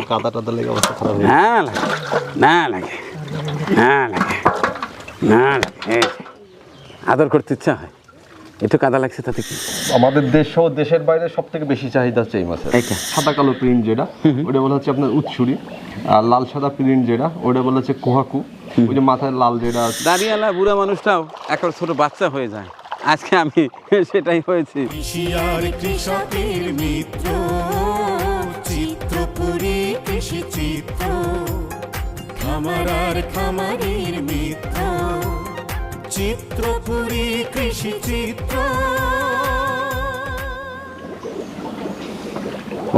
কাদা টাদা লেগে অবস্থা খারাপ হয়ে না লাগে না লাগে না লাগে না লাগে আদর করতে ইচ্ছা হয়, একটু কাদা লাগছে তাতে কি। আমাদের দেশ সহ দেশের বাইরে সব থেকে বেশি চাহিদা হচ্ছে এই মাছের। এইটা সাদা কালো প্রিন্ট যেটা ওটা বলা হচ্ছে আপনার উৎসুরি, আর লাল সাদা প্রিন্ট যেটা ওটা বলা হচ্ছে কোহাকু। ওই যে মাথায় লাল যেটা আছে, দাঁড়িয়ালা বুড়া মানুষটাও একটা ছোট বাচ্চা হয়ে যায়। আজকে আমি সেটাই হয়েছি। কৃষি আর কৃষকের মিত্র, চিত্রপুরী কৃষি চিত্র, খামার আর খামারের মিত্র, চিত্রপুরী কৃষি চিত্র।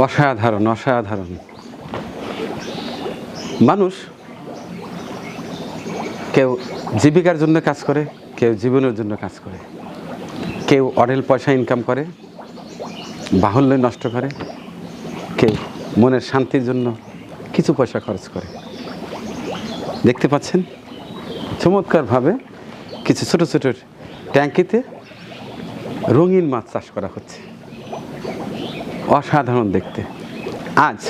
অসাধারণ অসাধারণ। মানুষ কেউ জীবিকার জন্য কাজ করে, কেউ জীবনের জন্য কাজ করে, কেউ অঢেল পয়সা ইনকাম করে, বাহুল্য নষ্ট করে, কেউ মনের শান্তির জন্য কিছু পয়সা খরচ করে। দেখতে পাচ্ছেন চমৎকারভাবে কিছু ছোট ছোট ট্যাঙ্কিতে রঙিন মাছ চাষ করা হচ্ছে, অসাধারণ দেখতে। আজ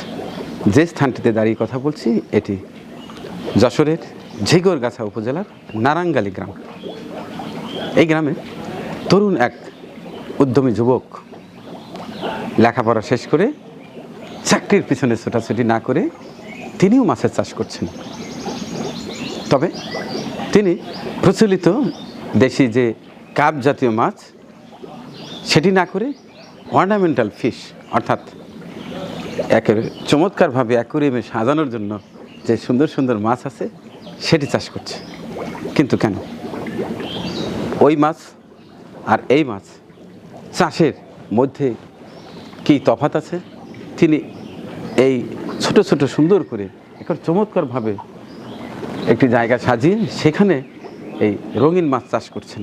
যে স্থানটিতে দাঁড়িয়ে কথা বলছি এটি যশোরের ঝিগরগাছা উপজেলার নারাঙ্গালী গ্রাম। এই গ্রামে তরুণ এক উদ্যমী যুবক লেখাপড়া শেষ করে চাকরির পিছনে ছোটাছুটি না করে তিনিও মাছের চাষ করছেন। তবে তিনি প্রচলিত দেশি যে কাপ জাতীয় মাছ সেটি না করে অর্নামেন্টাল ফিশ, অর্থাৎ একেবারে চমৎকারভাবে অ্যাকুরিয়ামে সাজানোর জন্য যে সুন্দর সুন্দর মাছ আছে সেটি চাষ করছে। কিন্তু কেন ওই মাছ আর এই মাছ চাষের মধ্যে কী তফাৎ আছে, তিনি এই ছোট ছোট সুন্দর করে এখন চমৎকারভাবে একটি জায়গা সাজিয়ে সেখানে এই রঙিন মাছ চাষ করছেন।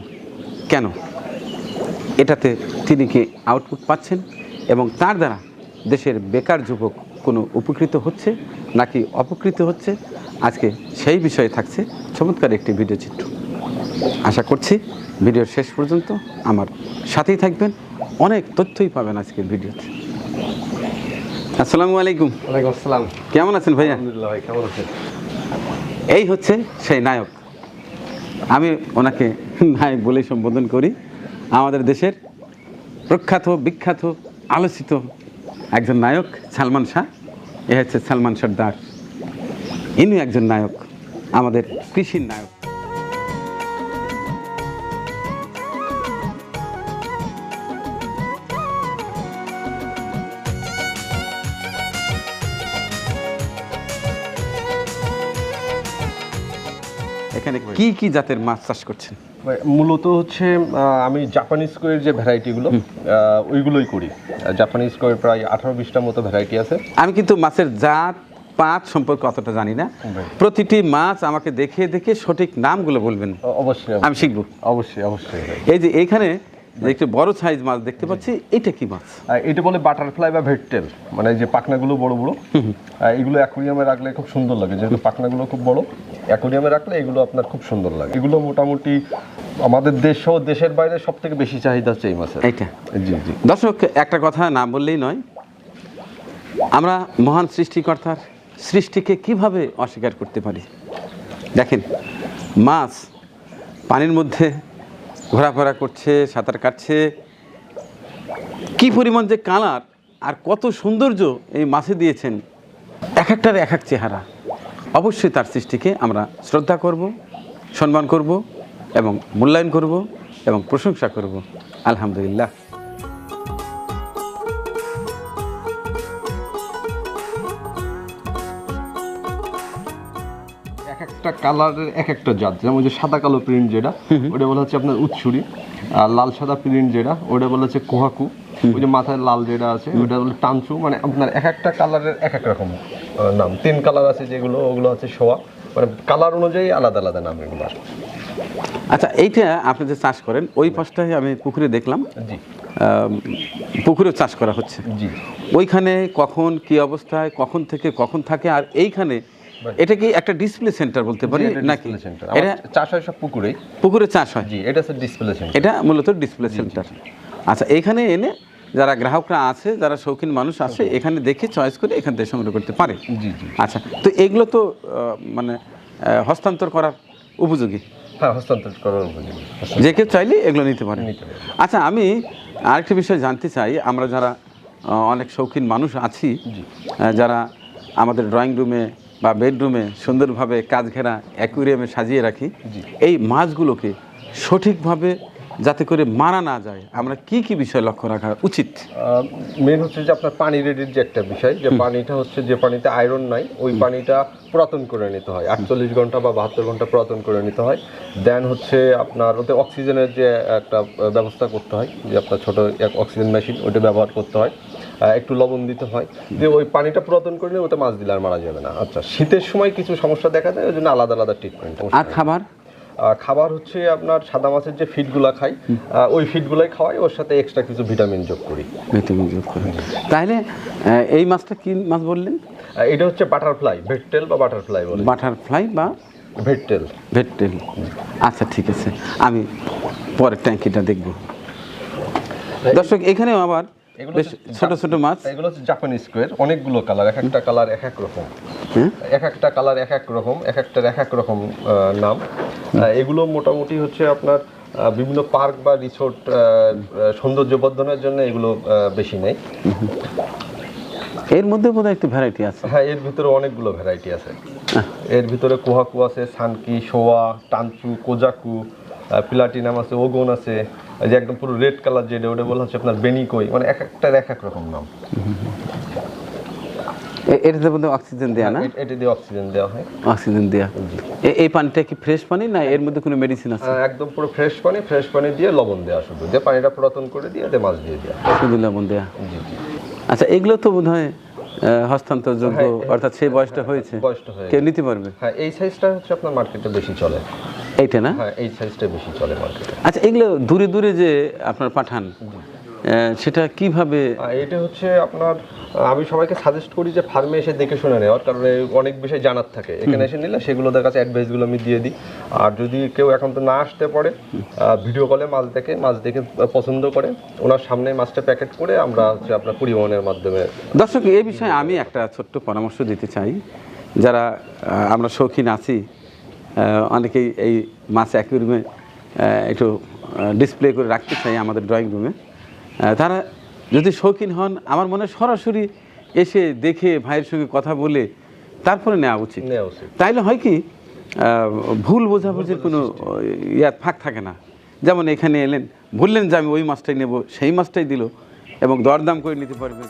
কেন? এটাতে তিনি কি আউটপুট পাচ্ছেন এবং তার দ্বারা দেশের বেকার যুবক কোনো উপকৃত হচ্ছে নাকি অপকৃত হচ্ছে, আজকে সেই বিষয়ে থাকছে চমৎকার একটি ভিডিও চিত্র। আশা করছি ভিডিওর শেষ পর্যন্ত আমার সাথেই থাকবেন, অনেক তথ্যই পাবেন আজকের ভিডিওতে। আসসালামু আলাইকুম। ওয়ালাইকুম আসসালাম। কেমন আছেন ভাইয়া? আলহামদুলিল্লাহ ভাই, কেমন আছেন? এই হচ্ছে সেই নায়ক, আমি ওনাকে নায়ক বলেই সম্বোধন করি। আমাদের দেশের প্রখ্যাত বিখ্যাত আলোচিত একজন নায়ক সালমান শাহ। এ হচ্ছে সালমান সর্দার, ইনি একজন নায়ক, আমাদের কৃষির নায়ক। এখানে কি কি জাতের মাছ চাষ করছেন? ভাই, মূলত হচ্ছে আমি জাপানিজ কইয়ের যে ভ্যারাইটিগুলো ওইগুলোই করি। জাপানিজ কইয়ের প্রায় 18-20টার মতো ভ্যারাইটি আছে। আমি কিন্তু মাছের জাত পাত সম্পর্কে অতটা জানি না। প্রতিটি মাছ আমাকে দেখে দেখে সঠিক নামগুলো বলবেন। অবশ্যই আমি শিখবো। অবশ্যই অবশ্যই ভাই। এই যে এইখানে যে একটু বড় সাইজ মাছ দেখতে পাচ্ছি, এটা কি মাছ? এটা বলে বাটারফ্লাই বা ভেটটেল, মানে যে পাখনাগুলো বড় বড়। এগুলো অ্যাকোরিয়ামে রাখলে খুব সুন্দর লাগে, যেহেতু পাখনাগুলো খুব বড়। অ্যাকোরিয়ামে রাখলে এগুলো আপনার খুব সুন্দর লাগে। এগুলো মোটামুটি আমাদের দেশ সহ দেশের বাইরে সব থেকে বেশি চাহিদা হচ্ছে এই মাছের। এইটা জি জি। দর্শক, একটা কথা না বললেই নয়, আমরা মহান সৃষ্টিকর্তার সৃষ্টিকে কিভাবে অস্বীকার করতে পারি? দেখেন, মাছ পানির মধ্যে ঘোরাফেরা করছে, সাঁতার কাটছে, কি পরিমাণ যে কালার আর কত সৌন্দর্য এই মাছে দিয়েছেন, এক একটার এক এক চেহারা। অবশ্যই তার সৃষ্টিকে আমরা শ্রদ্ধা করব, সম্মান করব এবং মূল্যায়ন করব এবং প্রশংসা করব। আলহামদুলিল্লাহ। এক একটা কালারের এক একটা জাত, যেমন যে সাদা কালো প্রিন্ট যেটা ওটা বলা হচ্ছে আপনার উৎসুরি, আর লাল সাদা প্রিন্ট যেটা ওটা বলা হচ্ছে কোহাকু। ওই যে মাথায় লাল যেটা আছে ওটা বলে টানচু। মানে আপনার এক একটা কালারের এক এক রকম নাম। 3 কালার আছে যেগুলো, ওগুলো আছে শোয়া, মানে কালার অনুযায়ী আলাদা আলাদা নাম এগুলো। আচ্ছা, এইটা আপনি যে চাষ করেন ওই পাশটায় আমি পুকুরে দেখলাম, জি পুকুরেও চাষ করা হচ্ছে। জি। ওইখানে কখন কি অবস্থায়, কখন থেকে কখন থাকে, আর এইখানে এটা কি একটা ডিসপ্লে সেন্টার বলতে পারি নাকি? এটা চাষ হয় সব পুকুরে, পুকুরে চাষ হয়। জি। এটা হচ্ছে ডিসপ্লে সেন্টার। এটা মূলত ডিসপ্লে সেন্টার। আচ্ছা, এইখানে এনে যারা গ্রাহকরা আছে, যারা শৌখিন মানুষ আছে, এখানে দেখে চয়েস করে এখান থেকে সংগ্রহ করতে পারে। জি জি। আচ্ছা, তো এগুলো তো মানে হস্তান্তর করার উপযোগী, হ্যাঁ, হস্তান্তর করার উপযোগী। যে কেউ চাইলে এগুলো নিতে পারে। নিতে পারে। আচ্ছা, আমি আরেকটা বিষয় জানতে চাই, আমরা যারা অনেক শৌখিন মানুষ আছি, যারা আমাদের ড্রয়িং রুমে বা বেডরুমে সুন্দরভাবে কাজ ঘেরা অ্যাকুয়ারিয়ামে সাজিয়ে রাখি, এই মাছগুলোকে সঠিকভাবে যাতে করে মারা না যায়, আমরা কি কি বিষয় লক্ষ্য রাখা উচিত? মেন হচ্ছে যে আপনার পানি রেডির যে একটা বিষয়, যে পানিটা হচ্ছে যে পানিতে আয়রন নাই ওই পানিটা পুরাতন করে নিতে হয়, 48 ঘন্টা বা 72 ঘন্টা পুরাতন করে নিতে হয়। দেন হচ্ছে আপনার ওতে অক্সিজেনের যে একটা ব্যবস্থা করতে হয়, যে আপনার ছোট এক অক্সিজেন মেশিন ওটা ব্যবহার করতে হয়, একটু লবণ দিতে হয়, যে ওই পানিটা পুরাতন করে নিয়ে ওতে মাছ দিলে আর মারা যাবে না। আচ্ছা, শীতের সময় কিছু সমস্যা দেখা যায়, ওই জন্য আলাদা আলাদা ট্রিটমেন্ট। আর খাবার? খাবার হচ্ছে আপনার সাদা মাছের যে ফিডগুলো খাই, ওই ফিডগুলোই খাওয়াই, ওর সাথে এক্সট্রা কিছু ভিটামিন যোগ করি। ভিটামিন যোগ করে। তাহলে এই মাছটা কি মাছ বললেন? এটা হচ্ছে বাটারফ্লাই, ভেটটেল বা বাটারফ্লাই বলে। বাটারফ্লাই বা ভেটটেল। ভেটটেল। আচ্ছা, ঠিক আছে, আমি পরের ট্যাঙ্কিটা দেখব। দর্শক, এখানেও আবার বেশ ছোট ছোট মাছ। এগুলো হচ্ছে জাপানি স্কোয়ার, অনেকগুলো কালার, এক একটা কালার এক এক রকম, এক একটা কালার এক এক রকম, এক একটার এক এক রকম নাম। এগুলো মোটামুটি হচ্ছে আপনার বিভিন্ন পার্ক বা রিসোর্ট সৌন্দর্য বর্ধনের জন্য এগুলো বেশি নেই। এর মধ্যে বোধহয় একটু ভ্যারাইটি আছে। হ্যাঁ, এর ভিতরে অনেকগুলো ভ্যারাইটি আছে। এর ভিতরে কোহাকু আছে, সানকি, শোয়া, টানচু, কোজাকু, প্লাটিনাম আছে, ওগন আছে, এই যে একদম পুরো রেড কালার যেটা, ওটা বলা হচ্ছে আপনার বেনিকই, মানে এক একটার এক এক রকম নাম। এটাতে বোধহয় অক্সিজেন দেয়া না? এটা দিয়ে অক্সিজেন দেওয়া হয়। অক্সিজেন দেয়া। এই পানিটা কি ফ্রেশ পানি না এর মধ্যে কোনো মেডিসিন আছে? একদম পুরো ফ্রেশ পানি, ফ্রেশ পানি দিয়ে লবণ দেওয়া, শুধু দিয়ে পানিটা পুরাতন করে দিয়ে মাছ দিয়ে দেওয়া। শুধু লবণ দেয়া। জি জি। আচ্ছা, এগুলো তো বোধহয় হস্তান্তরযোগ্য, অর্থাৎ সেই বয়সটা হয়েছে, কেউ নিতে পারবে? হ্যাঁ, এই সাইজটা হচ্ছে আপনার মার্কেটে বেশি চলে। এইটা না? হ্যাঁ, এই সাইজটা বেশি চলে মার্কেটে। আচ্ছা, এগুলো দূরে দূরে যে আপনার পাঠান, সেটা কিভাবে? এটা হচ্ছে আপনার, আমি সবাইকে সাজেস্ট করি যে ফার্মে এসে দেখে শুনে নেওয়ার, কারণ অনেক বিষয় জানার থাকে। এখানে এসে নিলে সেগুলো দেখা যাচ্ছে অ্যাডভাইসগুলো আমি দিয়ে দিই। আর যদি কেউ এখন তো না আসতে পারে, ভিডিও কলে মাছ দেখে পছন্দ করে, ওনার সামনে মাছটা প্যাকেট করে আমরা হচ্ছে আপনার পরিবহনের মাধ্যমে। দর্শক, এই বিষয়ে আমি একটা ছোট্ট পরামর্শ দিতে চাই। যারা আমরা শৌখিন আছি, অনেকেই এই মাছ অ্যাকুয়ারিয়ামে একটু ডিসপ্লে করে রাখতে চাই আমাদের ড্রয়িং রুমে, তারা যদি শৌখিন হন, আমার মনে হয় সরাসরি এসে দেখে ভাইয়ের সঙ্গে কথা বলে তারপরে নেওয়া উচিত। তাইলে হয় কি, ভুল বোঝাবুঝির কোনো ফাঁক থাকে না। যেমন এখানে এলেন, বললেন যে আমি ওই মাছটাই নেব, সেই মাছটাই দিল এবং দরদাম করে নিতে পারবে।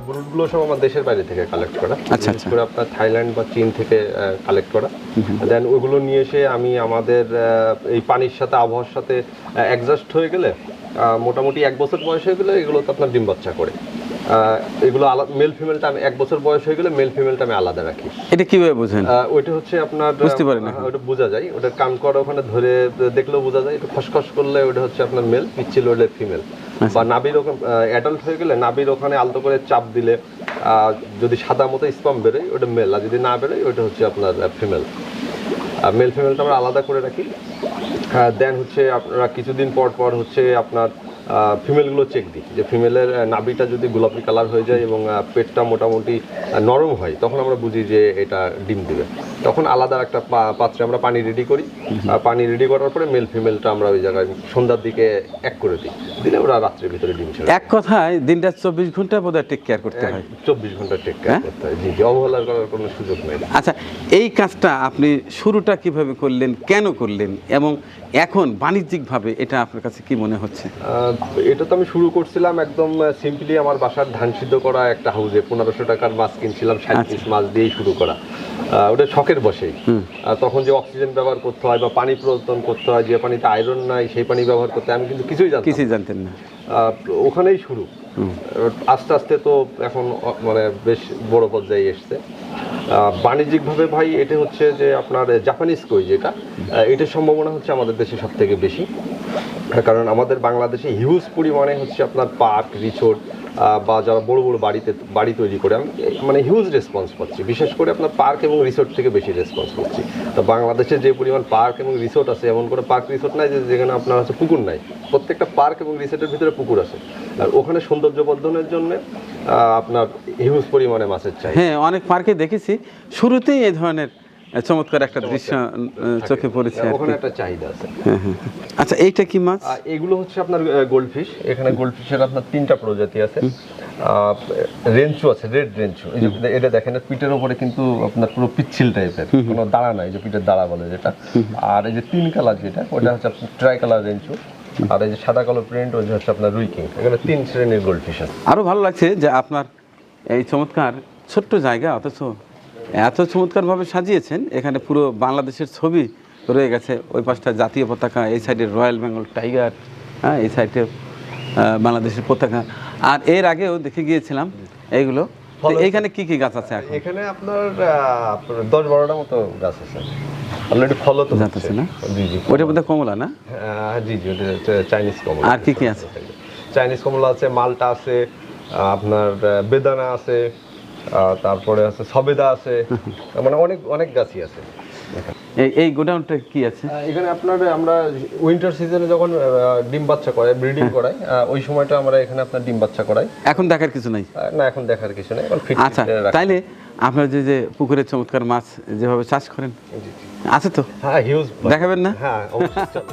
ব্রুডগুলো সব আমার দেশের বাইরে থেকে কালেক্ট করা। আচ্ছা আচ্ছা। করে আপনার থাইল্যান্ড বা চীন থেকে কালেক্ট করা। দেন ওইগুলো নিয়ে এসে আমি আমাদের এই পানির সাথে আবহাওয়ার সাথে অ্যাডজাস্ট হয়ে গেলে, মোটামুটি 1 বছর বয়স হয়ে গেলে এগুলো তো আপনার ডিম বাচ্চা করে। এগুলো মেল ফিমেলটা আমি 1 বছর বয়স হয়ে গেলে মেল ফিমেলটা আমি আলাদা রাখি। এটা কিভাবে বোঝেন? ওইটা হচ্ছে আপনার বুঝতে পারেন না? ওটা বোঝা যায়, ওটা কান করা ওখানে ধরে দেখলেও বোঝা যায়। একটু খসখস করলে ওটা হচ্ছে আপনার মেল, পিচ্ছিল হলে ফিমেল। বা নাভির ওখানে অ্যাডাল্ট হয়ে গেলে নাভির ওখানে আলতো করে চাপ দিলে যদি সাদা মতো স্পাম বেরোয় ওটা মেল, আর যদি না বেরোয় ওইটা হচ্ছে আপনার ফিমেল। মেল ফিমেলটা আমরা আলাদা করে রাখি। দেন হচ্ছে আপনারা কিছুদিন পর পর হচ্ছে আপনার ফিমেলগুলো চেক দিই, যে ফিমেলের নাভিটা যদি গোলাপি কালার হয়ে যায় এবং পেটটা মোটামুটি নরম হয়, তখন আমরা বুঝি যে এটা ডিম দিবে। তখন আলাদা একটা পাত্রে আমরা পানি রেডি করি। পানি রেডি করার পরে মেল ফিমেলটা আমরা ওই জায়গায় সন্ধ্যার দিকে এক করে দিই, দিলে ওরা রাত্রের ভিতরে ডিম ছেড়ে। এক কথায় দিনটা 24 ঘন্টা বোধহয় টেক কেয়ার করতে হয়। 24 ঘন্টা টেক কেয়ার করতে হয়। জি, অবহেলা করার কোনো সুযোগ নেই। আচ্ছা, এই কাজটা আপনি শুরুটা কিভাবে করলেন, কেন করলেন, এবং এখন বাণিজ্যিকভাবে এটা আপনার কাছে কি মনে হচ্ছে? এটা তো আমি শুরু করছিলাম একদম সিম্পলি আমার বাসার ধান সিদ্ধ করা একটা হাউজে 1500 টাকার মাছ কিনছিলাম, 60 পিস মাছ দিয়েই শুরু করা। ওটা শখের বসেই। তখন যে অক্সিজেন ব্যবহার করতে হয় বা পানি প্রবর্তন করতে হয়, যে পানিতে আয়রন নাই সেই পানি ব্যবহার করতে হয়, আমি কিন্তু কিছুই জানতেন না। ওখানেই শুরু। আস্তে আস্তে তো এখন মানে বেশ বড় পর্যায়ে এসছে। বাণিজ্যিকভাবে ভাই এটা হচ্ছে যে আপনার জাপানিজ কই, যেটা এটার সম্ভাবনা হচ্ছে আমাদের দেশে সব থেকে বেশি। কারণ আমাদের বাংলাদেশে হিউজ পরিমাণে হচ্ছে আপনার পার্ক রিসোর্ট বা যারা বড় বড় বাড়ি তৈরি করে আমি মানে হিউজ রেসপন্স পাচ্ছি, বিশেষ করে আপনার পার্ক এবং রিসোর্ট থেকে বেশি রেসপন্স পাচ্ছি। তো বাংলাদেশে যে পরিমাণ পার্ক এবং রিসোর্ট আছে, এমন কোনো পার্ক রিসোর্ট নাই যেখানে আপনার হচ্ছে পুকুর নাই। প্রত্যেকটা পার্ক এবং রিসোর্টের ভিতরে পুকুর আছে, আর ওখানে সৌন্দর্য বর্ধনের জন্য আপনার হিউজ পরিমাণে মাছের চাই। হ্যাঁ, অনেক পার্কে দেখেছি শুরুতেই এই ধরনের চমৎকার একটা দৃশ্য চোখে পড়েছে আর কি। ওখানে একটা চাহিদা আছে। আচ্ছা, এইটা কি মাছ? এগুলো হচ্ছে আপনার গোল্ডফিশ। এখানে গোল্ডফিশের আপনার 3টা প্রজাতি আছে। রেঞ্চু আছে, রেড রেঞ্চু। এই যে এটা দেখেন, পিঠের উপরে কিন্তু আপনার পুরো পিচ্ছিল টাইপের, কোনো দাঁড়া নাই, যে পিঠের দাঁড়া বলে যেটা। আর এই যে 3 কালার যেটা, ওটা হচ্ছে আপনার ট্রাই কালার রেঞ্চু। আর এই যে সাদা কালো প্রিন্ট, ওই যে হচ্ছে আপনার রুই কিং। এখানে 3 শ্রেণীর গোল্ডফিশ আছে। আরো ভালো লাগছে যে আপনার এই চমৎকার ছোট্ট জায়গা, অথচ এত চমৎকারভাবে সাজিয়েছেন। এখানে পুরো বাংলাদেশের ছবি রয়ে গেছে। ওই পাশটা জাতীয় পতাকা, এই সাইডে রয়্যাল বেঙ্গল টাইগার, হ্যাঁ, এই সাইডে বাংলাদেশের পতাকা। আর এর আগেও দেখে গিয়েছিলাম এইগুলো। তো এইখানে কি কি গাছ আছে এখন? এখানে আপনার 10-12টা মতো গাছ আছে অলরেডি। ফলও তো জাত আছে না? জি জি। ওইটা বোধহয় কমলা না? জি জি, ওটা হচ্ছে চাইনিজ কমলা। আর কি কি আছে? চাইনিজ কমলা আছে, মালটা আছে, আপনার বেদানা আছে, তারপরে আছে সবেদা আছে, মানে অনেক অনেক গাছই আছে। এই গোডাউনটা কি আছে? এখানে আপনার আমরা উইন্টার সিজনে যখন ডিম বাচ্চা করে, ব্রিডিং করাই, ওই সময়টা আমরা এখানে আপনার ডিম বাচ্চা করাই। এখন দেখার কিছু নাই? না, এখন দেখার কিছু নেই। এখন ফিট আচ্ছা, তাইলে আপনার যে পুকুরের চমৎকার মাছ যেভাবে চাষ করেন আছে তো? হ্যাঁ, হিউজ। দেখাবেন না? হ্যাঁ, অবশ্যই চলো।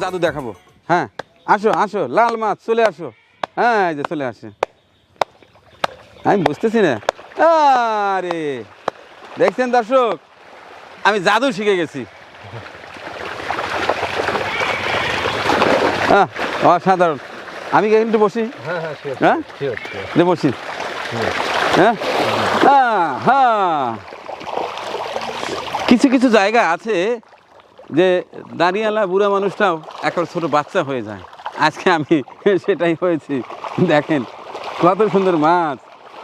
জাদু দেখাবো। হ্যাঁ, আসো আসো, লাল মাছ চলে আসো। হ্যাঁ, এই যে চলে আসে। আমি বুঝতেছি না। আরে দেখছেন দর্শক, আমি জাদু শিখে গেছি। অসাধারণ। আমি একটু বসি। হ্যাঁ হ্যাঁ, sure, হ্যাঁ? sure, sure. বসি। হ্যাঁ, হ্যাঁ। কিছু কিছু জায়গা আছে যে দাঁড়িয়ালা বুড়া মানুষটাও একটা ছোট বাচ্চা হয়ে যায়। আজকে আমি সেটাই হয়েছি। দেখেন কত সুন্দর মাছ।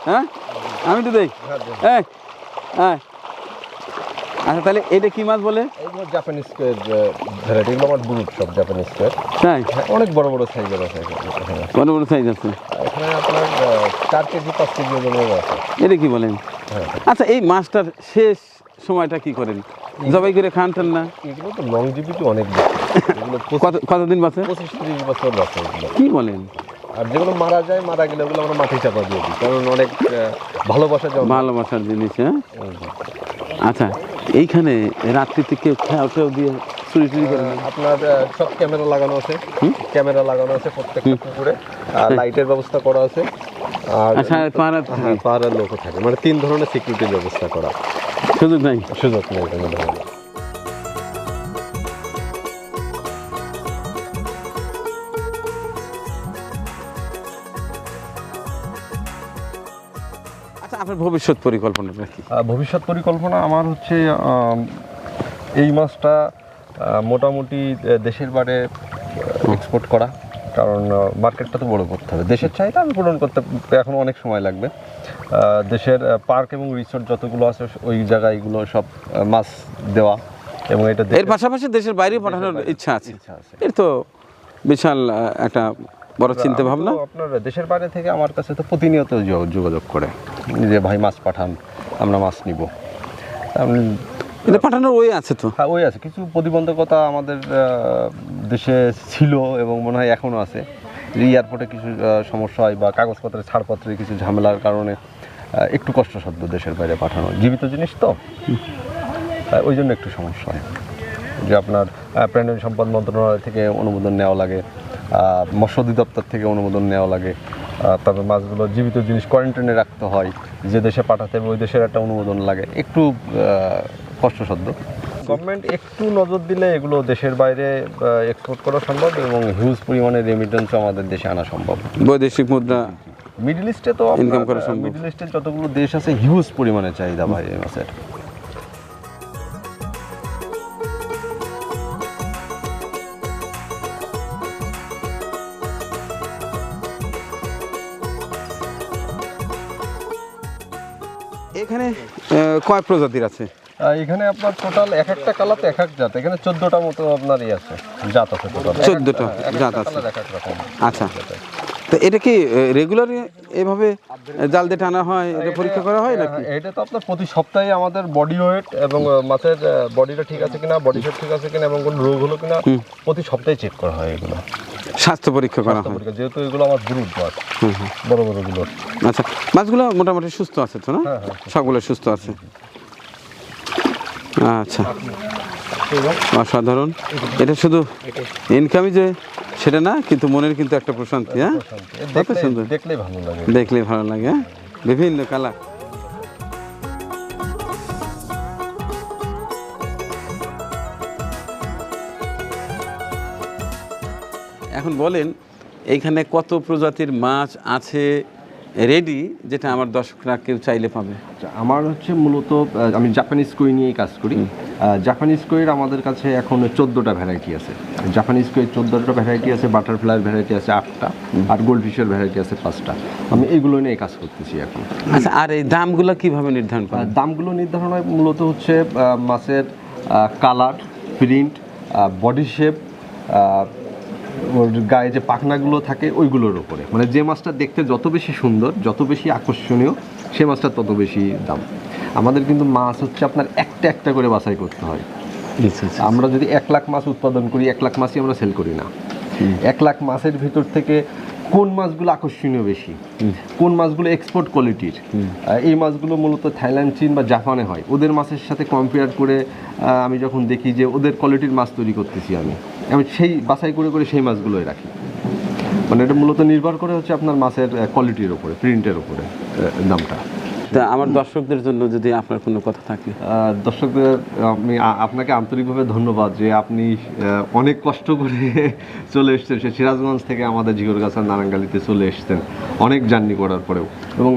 হ্যাঁ, আমি তো দেখ। হ্যাঁ হ্যাঁ। আচ্ছা, তাহলে এটা কি মাছ বলে? এগুলো জাপানিজ স্কোয়ার ভ্যারাইটি। এগুলো আমার ব্রুট সব জাপানিজ স্কোয়ার। তাই? অনেক বড় বড় সাইজের আছে এখানে। বড় বড় সাইজ আছে এখানে আপনার 4 কেজি 5 কেজি ওজনের আছে। এটা কি বলেন? হ্যাঁ। আচ্ছা, এই মাছটার শেষ সময়টা কি করেন? জবাই করে খান টান না? এগুলো তো লংজিভিটি অনেক বেশি। এগুলো কতদিন বাঁচে? 25-30 বছর বাঁচে এগুলো। কি বলেন? আর যেগুলো মারা যায়, মারা গেলে ওগুলো আমরা মাটি চাপা দিয়ে দিই, কারণ অনেক ভালোবাসা জন্ম। ভালোবাসার জিনিস। হ্যাঁ। আচ্ছা, এইখানে রাত্রিতে কেউ খেয়াও দিয়ে চুরি করে না? আপনার সব ক্যামেরা লাগানো আছে। ক্যামেরা লাগানো আছে প্রত্যেকটা পুকুরে। লাইটের ব্যবস্থা করা আছে। আর আচ্ছা, পাহাড়ের লোকও থাকে। মানে 3 ধরনের সিকিউরিটির ব্যবস্থা করা। সুযোগ নাই? সুযোগ নেই কোনো ধরনের। আচ্ছা, আপনার ভবিষ্যৎ পরিকল্পনাটা কি? ভবিষ্যৎ পরিকল্পনা আমার হচ্ছে এই মাছটা মোটামুটি দেশের বাইরে এক্সপোর্ট করা, কারণ মার্কেটটা তো বড় করতে হবে। দেশের চাহিদা আমি পূরণ করতে এখন অনেক সময় লাগবে। দেশের পার্ক এবং রিসোর্ট যতগুলো আছে ওই জায়গায়গুলো সব মাছ দেওয়া, এবং এটা এর পাশাপাশি দেশের বাইরে পাঠানোর ইচ্ছা আছে। ইচ্ছা আছে। এর তো বিশাল একটা বড় চিন্তা ভাবনা। আপনার দেশের বাইরে থেকে আমার কাছে তো প্রতিনিয়ত যোগাযোগ করে যে ভাই মাছ পাঠান, আমরা মাছ নিব। এটা পাঠানোর ওই আছে তো? হ্যাঁ, ওই আছে। কিছু প্রতিবন্ধকতা আমাদের দেশে ছিল এবং মনে হয় এখনও আছে। এয়ারপোর্টে কিছু সমস্যা হয় বা কাগজপত্রের ছাড়পত্রের কিছু ঝামেলার কারণে একটু কষ্টসাধ্য দেশের বাইরে পাঠানো। জীবিত জিনিস তো, ওই জন্য একটু সমস্যা হয়। যে আপনার প্রাণী সম্পদ মন্ত্রণালয় থেকে অনুমোদন নেওয়া লাগে, মৎস্য অধিদপ্তর থেকে অনুমোদন নেওয়া লাগে, তারপর মাছগুলো জীবিত জিনিস কোয়ারেন্টাইনে রাখতে হয়। যে দেশে পাঠাতে হবে ওই দেশের একটা অনুমোদন লাগে, একটু কষ্টসাধ্য। গভর্নমেন্ট একটু নজর দিলে এগুলো দেশের বাইরে এক্সপোর্ট করা সম্ভব এবং হিউজ পরিমাণে রেমিটেন্সও আমাদের দেশে আনা সম্ভব। বৈদেশিক মুদ্রা মিডল ইস্টে তো ইনকাম করা সম্ভব। মিডল ইস্টে যতগুলো দেশ আছে হিউজ পরিমাণে চাহিদা ভাই এই মাছের। এখানে কয় প্রজাতির আছে? এখানে আপনার টোটাল এক একটা কালাতে এক এক জাত, এখানে 14টা মতো আপনার আছে জাত আছে টোটাল, 14টা জাত আছে। এক এক রকম। আচ্ছা, তো এটা কি রেগুলার এভাবে জাল দিয়ে টানা হয়, এটা পরীক্ষা করা হয় নাকি? এটা তো আপনার প্রতি সপ্তাহে আমাদের বডি ওয়েট এবং মাছের বডিটা ঠিক আছে কিনা, বডি শেপ ঠিক আছে কিনা এবং কোনো রোগ হলো কিনা প্রতি সপ্তাহে চেক করা হয় এগুলো, স্বাস্থ্য পরীক্ষা করা হয়। যেহেতু এগুলো আমার ব্রুড মাছ, বড় বড় গুলো। আচ্ছা, মাছগুলো মোটামুটি সুস্থ আছে তো না? সবগুলো সুস্থ আছে। আচ্ছা, অসাধারণ। এটা শুধু ইনকামই যে সেটা না, কিন্তু মনের কিন্তু একটা প্রশান্তি। হ্যাঁ, কত সুন্দর, দেখলেই ভালো লাগে, দেখলেই ভালো লাগে। হ্যাঁ, বিভিন্ন কালার। এখন বলেন এইখানে কত প্রজাতির মাছ আছে রেডি, যেটা আমার দর্শকরা কেউ চাইলে পাবে? আমার হচ্ছে মূলত আমি জাপানিজ কই নিয়েই কাজ করি। জাপানিজ কইয়ের আমাদের কাছে এখন 14টা ভ্যারাইটি আছে। জাপানিজ কইয়ের 14টা ভ্যারাইটি আছে, বাটারফ্লাইয়ের ভ্যারাইটি আছে 8টা, আর গোল্ড ফিশের ভ্যারাইটি আছে 5টা। আমি এইগুলো নিয়ে কাজ করতেছি এখন। আচ্ছা, আর এই দামগুলো কিভাবে নির্ধারণ করেন? দামগুলো নির্ধারণ হয় মূলত হচ্ছে মাছের কালার, প্রিন্ট, বডি শেপ, ওর গায়ে যে পাখনাগুলো থাকে ওইগুলোর উপরে, মানে যে মাছটা দেখতে যত বেশি সুন্দর, যত বেশি আকর্ষণীয়, সে মাছটা তত বেশি দাম। আমাদের কিন্তু মাছ হচ্ছে আপনার একটা একটা করে বাছাই করতে হয়। আমরা যদি 1 লাখ মাছ উৎপাদন করি, 1 লাখ মাছই আমরা সেল করি না। 1 লাখ মাছের ভিতর থেকে কোন মাছগুলো আকর্ষণীয় বেশি, কোন মাছগুলো এক্সপোর্ট কোয়ালিটির, এই মাছগুলো মূলত থাইল্যান্ড, চীন বা জাপানে হয়। ওদের মাছের সাথে কম্পেয়ার করে আমি যখন দেখি যে ওদের কোয়ালিটির মাছ তৈরি করতেছি, আমি সেই বাছাই করে করে সেই মাছগুলোই রাখি। মানে এটা মূলত নির্ভর করে হচ্ছে আপনার মাছের কোয়ালিটির উপরে, প্রিন্টের উপরে দামটা। তা আমার দর্শকদের জন্য যদি আপনার কোনো কথা থাকে? দর্শকদের আমি আপনাকে আন্তরিকভাবে ধন্যবাদ যে আপনি অনেক কষ্ট করে চলে এসছেন, সে সিরাজগঞ্জ থেকে আমাদের জিগরগাছার নারাঙ্গালিতে চলে এসছেন অনেক জার্নি করার পরেও, এবং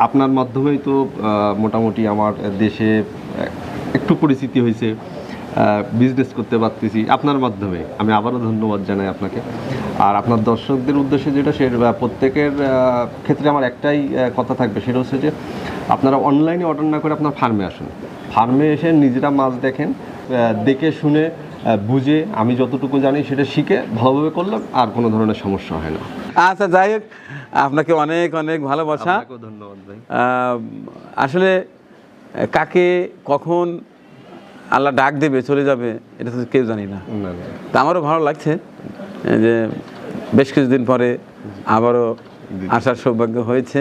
আপনার মাধ্যমেই তো মোটামুটি আমার দেশে একটু পরিচিতি হয়েছে, বিজনেস করতে পারতেছি আপনার মাধ্যমে। আমি আবারও ধন্যবাদ জানাই আপনাকে। আর আপনার দর্শকদের উদ্দেশ্যে যেটা, সে প্রত্যেকের ক্ষেত্রে আমার একটাই কথা থাকবে, সেটা হচ্ছে যে আপনারা অনলাইনে অর্ডার না করে আপনার ফার্মে আসুন। ফার্মে এসে নিজেরা মাছ দেখেন, দেখে শুনে বুঝে, আমি যতটুকু জানি সেটা শিখে ভালোভাবে করলাম, আর কোনো ধরনের সমস্যা হয় না। আচ্ছা, যাই হোক, আপনাকে অনেক অনেক ভালোবাসা। ধন্যবাদ ভাই। আসলে কাকে কখন আল্লাহ ডাক দেবে, চলে যাবে, এটা তো কেউ জানি না। তা আমারও ভালো লাগছে যে বেশ কিছুদিন পরে আবারও আসার সৌভাগ্য হয়েছে,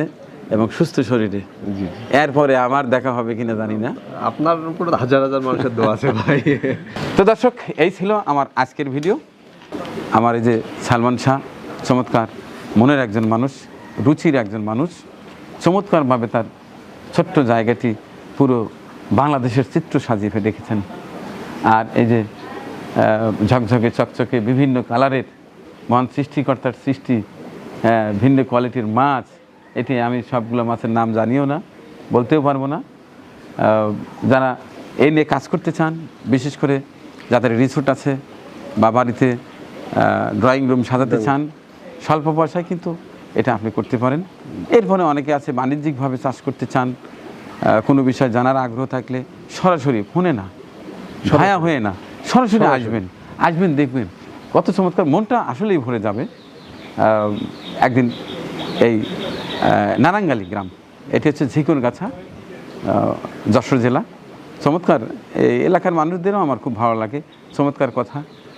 এবং সুস্থ শরীরে। এরপরে আমার দেখা হবে কিনা জানি না। আপনার উপর হাজার হাজার মানুষের দোয়া আছে ভাই। তো দর্শক, এই ছিল আমার আজকের ভিডিও। আমার এই যে সালমান শাহ, চমৎকার মনের একজন মানুষ, রুচির একজন মানুষ, চমৎকারভাবে তার ছোট্ট জায়গাটি পুরো বাংলাদেশের চিত্র সাজিয়ে রেখেছেন। আর এই যে ঝকঝকে চকচকে বিভিন্ন কালারের মহান সৃষ্টিকর্তার সৃষ্টি, ভিন্ন কোয়ালিটির মাছ, এটি আমি সবগুলো মাছের নাম জানিও না, বলতেও পারবো না। যারা এই নিয়ে কাজ করতে চান, বিশেষ করে যাদের রিসোর্ট আছে বা বাড়িতে ড্রয়িং রুম সাজাতে চান, স্বল্প পয়সায় কিন্তু এটা আপনি করতে পারেন। এরপরে অনেকে আছে বাণিজ্যিকভাবে চাষ করতে চান, কোনো বিষয় জানার আগ্রহ থাকলে সরাসরি ফোনে না, ভায়া হয়ে না, সরাসরি আসবেন, দেখবেন কত চমৎকার, মনটা আসলেই ভরে যাবে। একদিন এই নারাঙ্গালি গ্রাম, এটি হচ্ছে ঝিকরগাছা, যশোর জেলা। চমৎকার এই এলাকার মানুষদেরও আমার খুব ভালো লাগে, চমৎকার কথা,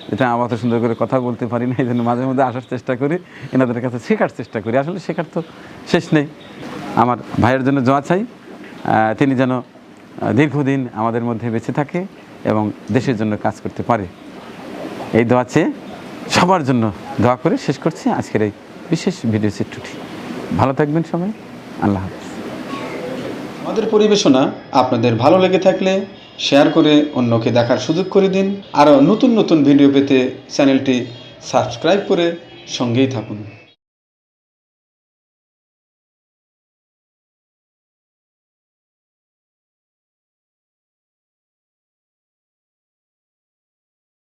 যেটা আমার অত সুন্দর করে কথা বলতে পারি না, এই জন্য মাঝে মধ্যে আসার চেষ্টা করি, এনাদের কাছে শেখার চেষ্টা করি। আসলে শেখার তো শেষ নেই। আমার ভাইয়ের জন্য দোয়া চাই, তিনি যেন দীর্ঘদিন আমাদের মধ্যে বেঁচে থাকে এবং দেশের জন্য কাজ করতে পারে। এই দোয়া চেয়ে সবার জন্য দোয়া করে শেষ করছি আজকের এই বিশেষ ভিডিও চিত্রটি। ভালো থাকবেন সবাই, আল্লাহ হাফেজ। আমাদের পরিবেশনা আপনাদের ভালো লেগে থাকলে শেয়ার করে অন্যকে দেখার সুযোগ করে দিন। আরও নতুন নতুন ভিডিও পেতে চ্যানেলটি সাবস্ক্রাইব করে সঙ্গেই থাকুন।